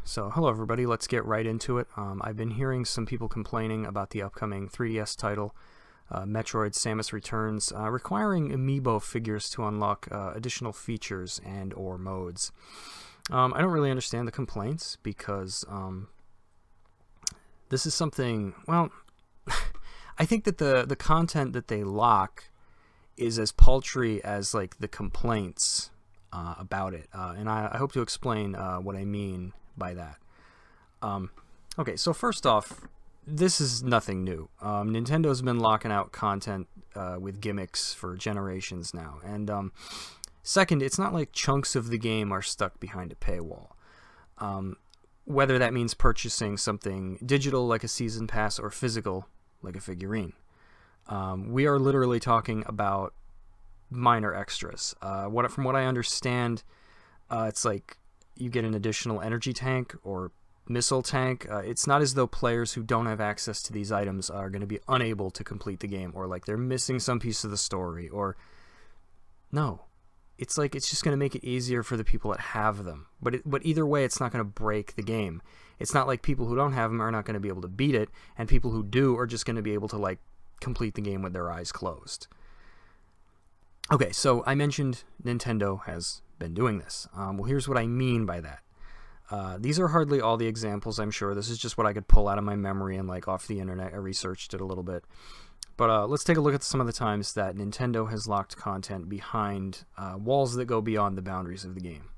So hello everybody, let's get right into it. I've been hearing some people complaining about the upcoming 3DS title, Metroid Samus Returns, requiring Amiibo figures to unlock additional features and or modes. I don't really understand the complaints because this is something, well, I think that the content that they lock is as paltry as like the complaints about it, and I hope to explain what I mean by that. Okay, so first off, this is nothing new. Nintendo's been locking out content with gimmicks for generations now, and second, it's not like chunks of the game are stuck behind a paywall. Whether that means purchasing something digital like a season pass or physical like a figurine. We are literally talking about minor extras. From what I understand, it's like you get an additional energy tank or missile tank. It's not as though players who don't have access to these items are going to be unable to complete the game, or like they're missing some piece of the story, or no. It's like it's just going to make it easier for the people that have them. But either way, it's not going to break the game. It's not like people who don't have them are not going to be able to beat it, and people who do are just going to be able to like complete the game with their eyes closed. Okay, so I mentioned Nintendo has been doing this. Well, here's what I mean by that. These are hardly all the examples, I'm sure. This is just what I could pull out of my memory and like off the internet. I researched it a little bit. But let's take a look at some of the times that Nintendo has locked content behind walls that go beyond the boundaries of the game.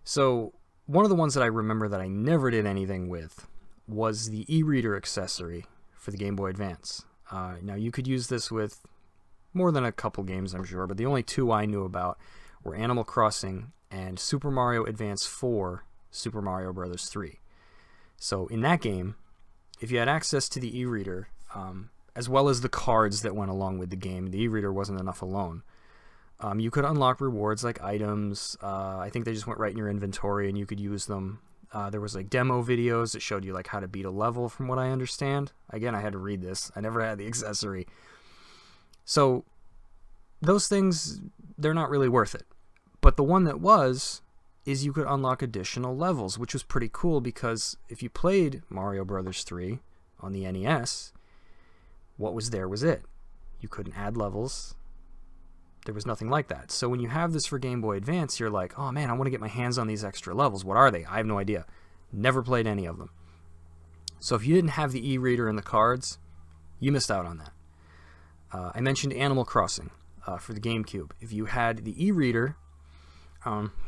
So one of the ones that I remember that I never did anything with was the e-reader accessory for the Game Boy Advance. Now you could use this with more than a couple games, I'm sure, but the only two I knew about were Animal Crossing and Super Mario Advance 4, Super Mario Bros. 3. So in that game, if you had access to the e-reader, as well as the cards that went along with the game, the e-reader wasn't enough alone, you could unlock rewards like items. I think they just went right in your inventory and you could use them. There was like demo videos that showed you like how to beat a level, from what I understand. Again, I had to read this. I never had the accessory. So those things, they're not really worth it. But the one that is you could unlock additional levels, which was pretty cool because if you played Mario Bros. 3 on the NES, what was there was it. You couldn't add levels. There was nothing like that. So when you have this for Game Boy Advance, you're like, oh man, I want to get my hands on these extra levels. What are they? I have no idea. Never played any of them. So if you didn't have the e-reader and the cards, you missed out on that. I mentioned Animal Crossing for the GameCube. If you had the e-reader,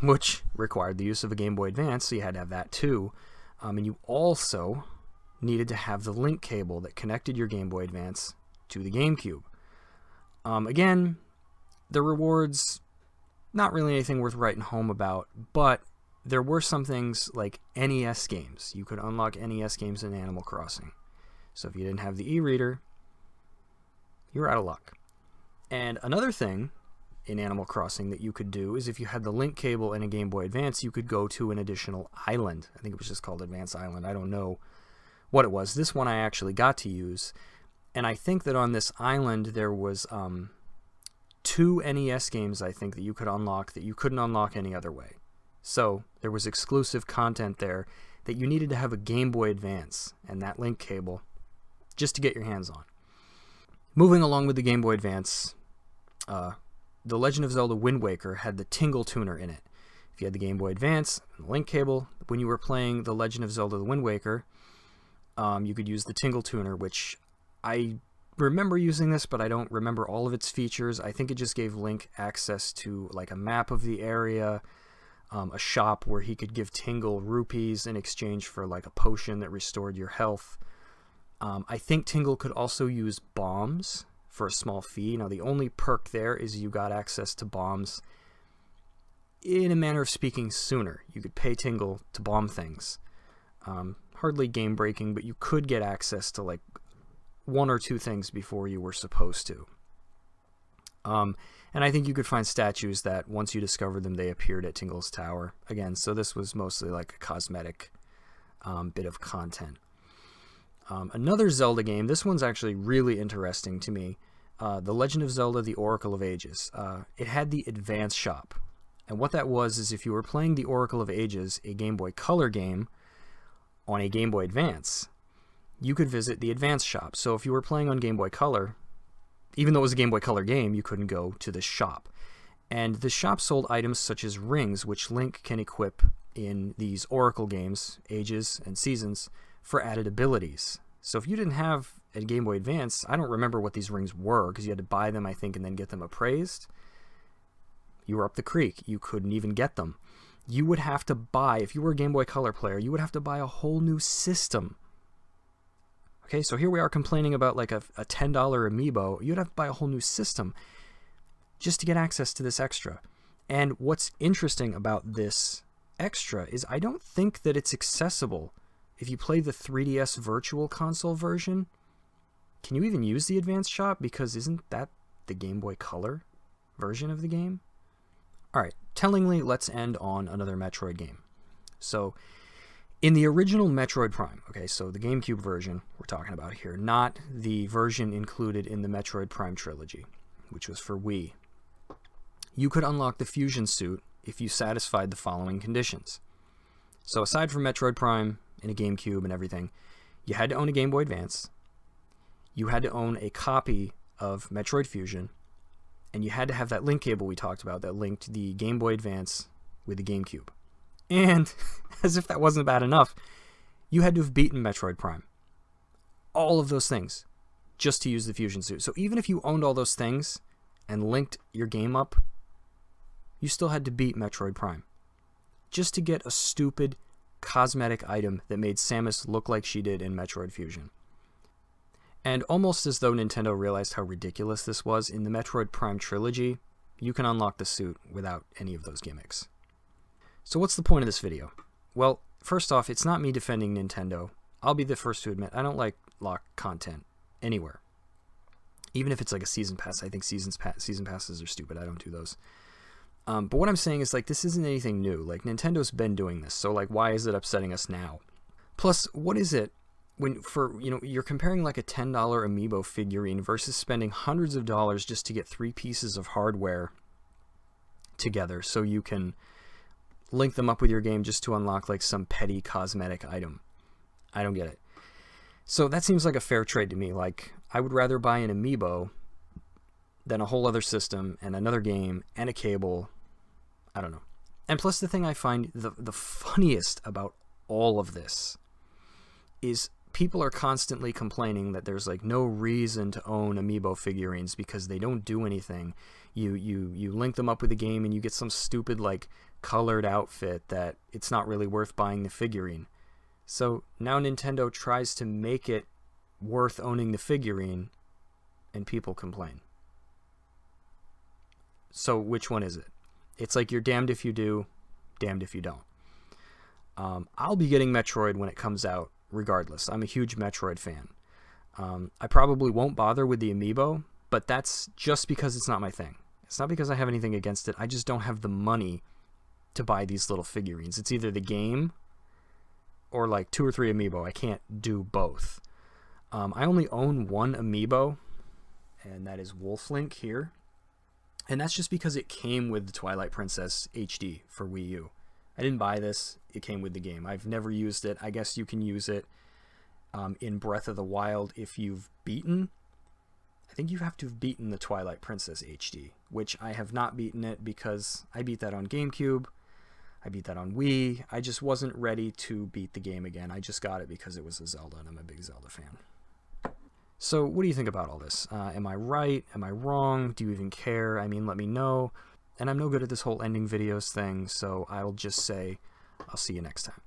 which required the use of a Game Boy Advance, so you had to have that too, and you also needed to have the link cable that connected your Game Boy Advance to the GameCube. Again, the rewards, not really anything worth writing home about, but there were some things like NES games. You could unlock NES games in Animal Crossing. So if you didn't have the e-reader, you were out of luck. And another thing in Animal Crossing that you could do is if you had the link cable in a Game Boy Advance, you could go to an additional island. I think it was just called Advance Island. I don't know what it was. This one I actually got to use. And I think that on this island there was 2 NES games, I think, that you could unlock that you couldn't unlock any other way. So there was exclusive content there that you needed to have a Game Boy Advance and that link cable just to get your hands on. Moving along with the Game Boy Advance, The Legend of Zelda Wind Waker had the Tingle Tuner in it. If you had the Game Boy Advance and the link cable, when you were playing The Legend of Zelda the Wind Waker, you could use the Tingle Tuner, which I remember using this, but I don't remember all of its features. I think it just gave Link access to like a map of the area, a shop where he could give Tingle rupees in exchange for like a potion that restored your health. I think Tingle could also use bombs for a small fee. Now, the only perk there is you got access to bombs, in a manner of speaking, sooner. You could pay Tingle to bomb things. Hardly game-breaking, but you could get access to like 1 or 2 things before you were supposed to. And I think you could find statues that, once you discovered them, they appeared at Tingle's Tower. Again, so this was mostly like a cosmetic bit of content. Another Zelda game, this one's actually really interesting to me, The Legend of Zelda: The Oracle of Ages. It had the Advance Shop, And what that was is if you were playing the Oracle of Ages, a Game Boy Color game, on a Game Boy Advance, you could visit the Advance shop. So if you were playing on Game Boy Color, even though it was a Game Boy Color game, you couldn't go to this shop. And the shop sold items such as rings, which Link can equip in these Oracle games, Ages and Seasons, for added abilities. So if you didn't have a Game Boy Advance, I don't remember what these rings were, because you had to buy them, I think, and then get them appraised. You were up the creek. You couldn't even get them. You would have to buy, if you were a Game Boy Color player, you would have to buy a whole new system. Okay, so here we are complaining about like a $10 Amiibo. You'd have to buy a whole new system just to get access to this extra. And what's interesting about this extra is I don't think that it's accessible if you play the 3DS Virtual Console version. Can you even use the Advance shop? Because isn't that the Game Boy Color version of the game? Alright, tellingly, let's end on another Metroid game. So, in the original Metroid Prime, okay, so the GameCube version we're talking about here, not the version included in the Metroid Prime trilogy, which was for Wii, you could unlock the Fusion Suit if you satisfied the following conditions. So aside from Metroid Prime and a GameCube and everything, you had to own a Game Boy Advance, you had to own a copy of Metroid Fusion, and you had to have that link cable we talked about that linked the Game Boy Advance with the GameCube. And, as if that wasn't bad enough, you had to have beaten Metroid Prime. All of those things, just to use the Fusion Suit. So even if you owned all those things and linked your game up, you still had to beat Metroid Prime. Just to get a stupid cosmetic item that made Samus look like she did in Metroid Fusion. And almost as though Nintendo realized how ridiculous this was, in the Metroid Prime trilogy, you can unlock the suit without any of those gimmicks. So what's the point of this video? Well, first off, it's not me defending Nintendo. I'll be the first to admit I don't like lock content anywhere. Even if it's like a season pass, I think season passes are stupid. I don't do those. But what I'm saying is, like, this isn't anything new. Like, Nintendo's been doing this, so like, why is it upsetting us now? Plus, what is it when you're comparing like a $10 Amiibo figurine versus spending hundreds of dollars just to get 3 pieces of hardware together so you can link them up with your game just to unlock like some petty cosmetic item. I don't get it. So that seems like a fair trade to me. Like, I would rather buy an Amiibo than a whole other system and another game and a cable. I don't know. And plus, the thing I find the funniest about all of this is people are constantly complaining that there's like no reason to own Amiibo figurines because they don't do anything. You link them up with a game and you get some stupid like colored outfit that it's not really worth buying the figurine. So now Nintendo tries to make it worth owning the figurine and people complain. So which one is it? It's like you're damned if you do, damned if you don't. I'll be getting Metroid when it comes out regardless. I'm a huge Metroid fan. I probably won't bother with the Amiibo, but that's just because it's not my thing. It's not because I have anything against it. I just don't have the money to buy these little figurines. It's either the game or like 2 or 3 Amiibo. I can't do both. I only own one Amiibo, and that is Wolflink here. And that's just because it came with the Twilight Princess HD for Wii U. I didn't buy this. It came with the game. I've never used it. I guess you can use it in Breath of the Wild if you've beaten. I think you have to have beaten the Twilight Princess HD, which I have not beaten it because I beat that on GameCube. I beat that on Wii. I just wasn't ready to beat the game again. I just got it because it was a Zelda, and I'm a big Zelda fan. So what do you think about all this? Am I right? Am I wrong? Do you even care? I mean, let me know. And I'm no good at this whole ending videos thing, so I'll just say I'll see you next time.